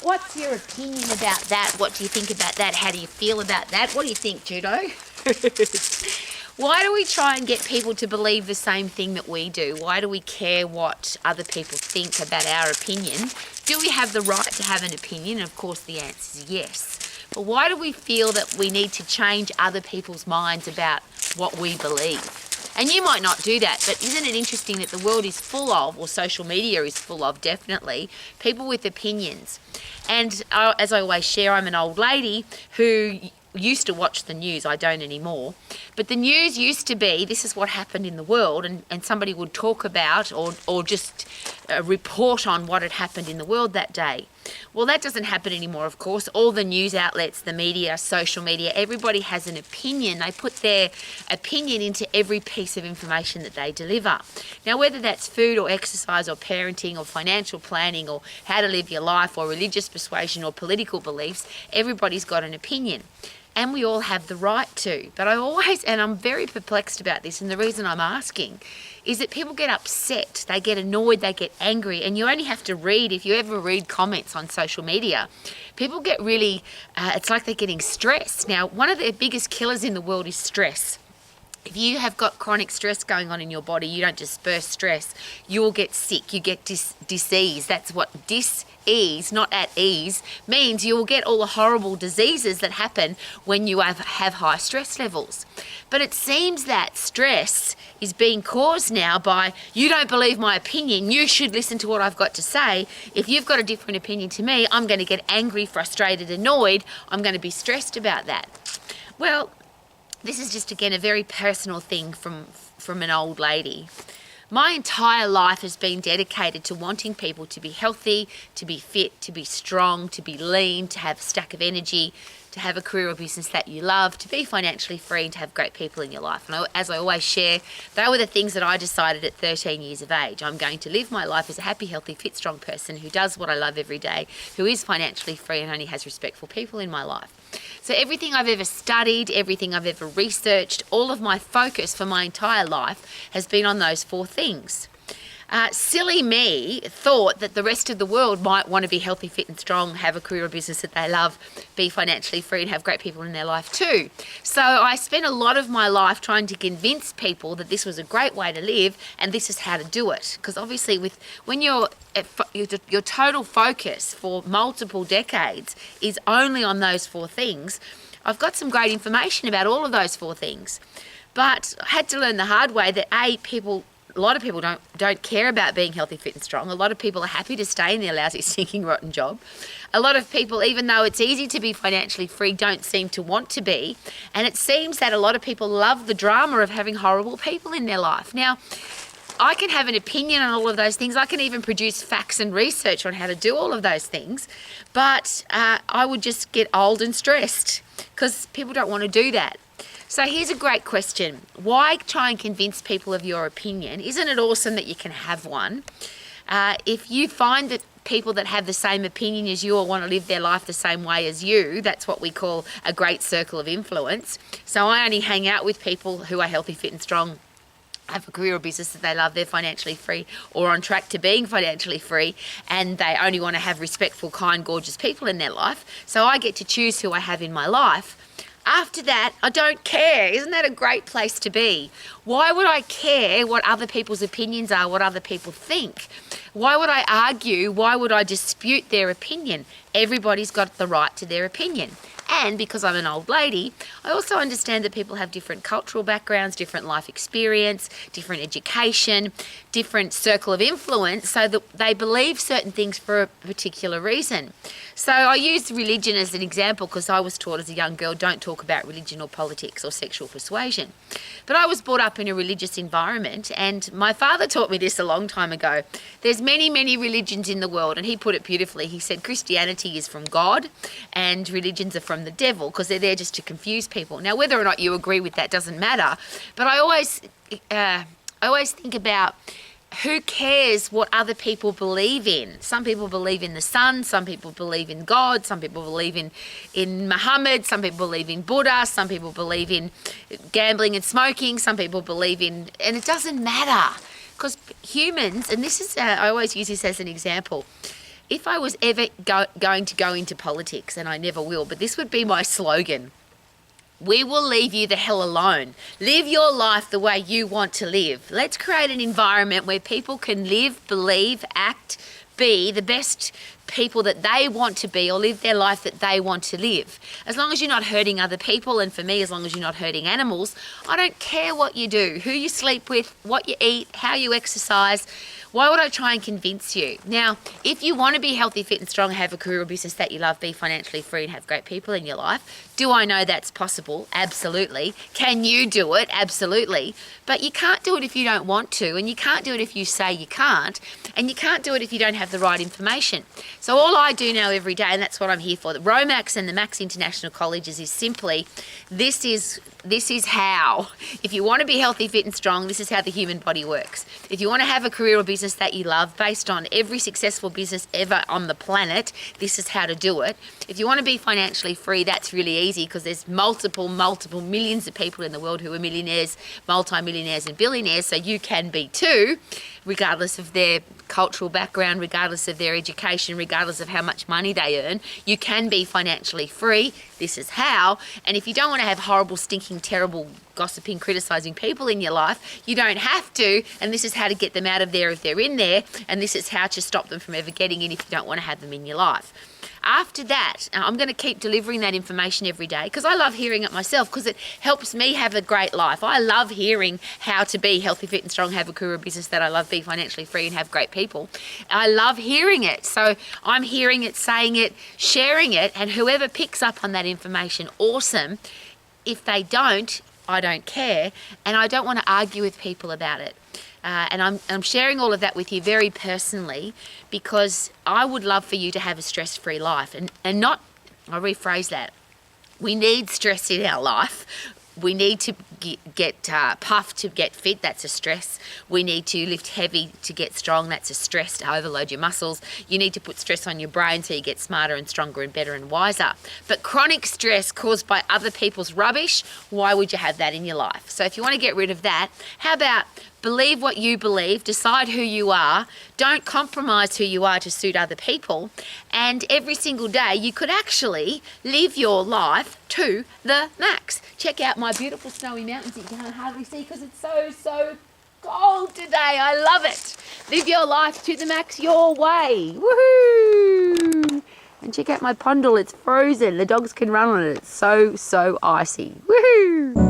What's your opinion about that? What do you think about that? How do you feel about that? What do you think, Judo? Why do we try and get people to believe the same thing that we do? Why do we care what other people think about our opinion? Do we have the right to have an opinion? Of course, the answer is yes. But why do we feel that we need to change other people's minds about what we believe? And you might not do that, but isn't it interesting that the world is full of, or social media is full of, definitely, people with opinions. And as I always share, I'm an old lady who used to watch the news. I don't anymore. But the news used to be, this is what happened in the world, and somebody would talk about or just report on what had happened in the world that day. Well, that doesn't happen anymore, of course. All the news outlets, the media, social media, everybody has an opinion. They put their opinion into every piece of information that they deliver. Now, whether that's food or exercise or parenting or financial planning or how to live your life or religious persuasion or political beliefs, everybody's got an opinion. And we all have the right to. But I'm very perplexed about this, and the reason I'm asking is that people get upset, they get annoyed, they get angry, and you only have to read, if you ever read comments on social media, people get really, it's like they're getting stressed. Now, one of the biggest killers in the world is stress. If you have got chronic stress going on in your body, you don't disperse stress, you will get sick, you get disease. That's what dis-ease, not at ease, means. You will get all the horrible diseases that happen when you have high stress levels. But it seems that stress is being caused now by, you don't believe my opinion, you should listen to what I've got to say. If you've got a different opinion to me, I'm going to get angry, frustrated, annoyed. I'm going to be stressed about that. Well, this is just, again, a very personal thing from an old lady. My entire life has been dedicated to wanting people to be healthy, to be fit, to be strong, to be lean, to have a stack of energy, to have a career or business that you love, to be financially free, and to have great people in your life. And as I always share, they were the things that I decided at 13 years of age. I'm going to live my life as a happy, healthy, fit, strong person who does what I love every day, who is financially free and only has respectful people in my life. So everything I've ever studied, everything I've ever researched, all of my focus for my entire life has been on those four things. Silly me thought that the rest of the world might want to be healthy, fit and strong, have a career or business that they love, be financially free and have great people in their life too. So I spent a lot of my life trying to convince people that this was a great way to live and this is how to do it. Because obviously when your total focus for multiple decades is only on those four things, I've got some great information about all of those four things. But I had to learn the hard way that a lot of people don't care about being healthy, fit and strong. A lot of people are happy to stay in their lousy, stinking, rotten job. A lot of people, even though it's easy to be financially free, don't seem to want to be. And it seems that a lot of people love the drama of having horrible people in their life. Now, I can have an opinion on all of those things. I can even produce facts and research on how to do all of those things. But I would just get old and stressed because people don't want to do that. So here's a great question. Why try and convince people of your opinion? Isn't it awesome that you can have one? If you find that people that have the same opinion as you or want to live their life the same way as you, that's what we call a great circle of influence. So I only hang out with people who are healthy, fit and strong, have a career or business that they love, they're financially free or on track to being financially free, and they only want to have respectful, kind, gorgeous people in their life. So I get to choose who I have in my life. After that, I don't care. Isn't that a great place to be? Why would I care what other people's opinions are, what other people think? Why would I argue? Why would I dispute their opinion? Everybody's got the right to their opinion. And because I'm an old lady, I also understand that people have different cultural backgrounds, different life experience, different education, different circle of influence, so that they believe certain things for a particular reason. So I use religion as an example because I was taught as a young girl, don't talk about religion or politics or sexual persuasion. But I was brought up in a religious environment, and my father taught me this a long time ago. There's many, many religions in the world, and he put it beautifully. He said Christianity is from God and religions are from the devil, because they're there just to confuse people. Now, whether or not you agree with that doesn't matter, but I always think about, who cares what other people believe in? Some people believe in the sun, some people believe in God, some people believe in Muhammad, some people believe in Buddha, some people believe in gambling and smoking, some people believe in, and it doesn't matter, because humans, and this is, I always use this as an example, If I was ever going to go into politics, and I never will, but this would be my slogan: we will leave you the hell alone. Live your life the way you want to live. Let's create an environment where people can live, believe, act, be the best people that they want to be, or live their life that they want to live. As long as you're not hurting other people, and for me, as long as you're not hurting animals, I don't care what you do, who you sleep with, what you eat, how you exercise. Why would I try and convince you? Now, if you want to be healthy, fit and strong, have a career or business that you love, be financially free and have great people in your life, do I know that's possible? Absolutely. Can you do it? Absolutely. But you can't do it if you don't want to, and you can't do it if you say you can't, and you can't do it if you don't have the right information. So all I do now every day, and that's what I'm here for, the Romax and the Max International Colleges, is simply, this is how, if you want to be healthy, fit and strong, this is how the human body works. If you want to have a career or business that you love, based on every successful business ever on the planet, this is how to do it. If you want to be financially free, that's really easy, because there's multiple millions of people in the world who are millionaires, multi-millionaires and billionaires, so you can be too, regardless of their cultural background, regardless of their education, regardless of how much money they earn. You can be financially free. This is how. And if you don't want to have horrible, stinking, terrible, gossiping, criticizing people in your life, you don't have to. And this is how to get them out of there if they're in there. And this is how to stop them from ever getting in if you don't want to have them in your life. After that, I'm going to keep delivering that information every day, because I love hearing it myself, because it helps me have a great life. I love hearing how to be healthy, fit and strong, have a career business that I love, be financially free and have great people. I love hearing it. So I'm hearing it, saying it, sharing it, and whoever picks up on that information, awesome. If they don't, I don't care, and I don't want to argue with people about it. And I'm sharing all of that with you very personally, because I would love for you to have a stress-free life, and not, I'll rephrase that. We need stress in our life. We need to get puffed to get fit. That's a stress. We need to lift heavy to get strong. That's a stress, to overload your muscles. You need to put stress on your brain so you get smarter and stronger and better and wiser. But chronic stress caused by other people's rubbish, why would you have that in your life? So if you want to get rid of that, how about believe what you believe, decide who you are, don't compromise who you are to suit other people, and every single day you could actually live your life to the max. Check out my beautiful snowy mountains that you can't hardly see because it's so cold today. I love it. Live your life to the max your way. Woohoo! And check out my pondal, it's frozen. The dogs can run on it. It's so icy. Woohoo!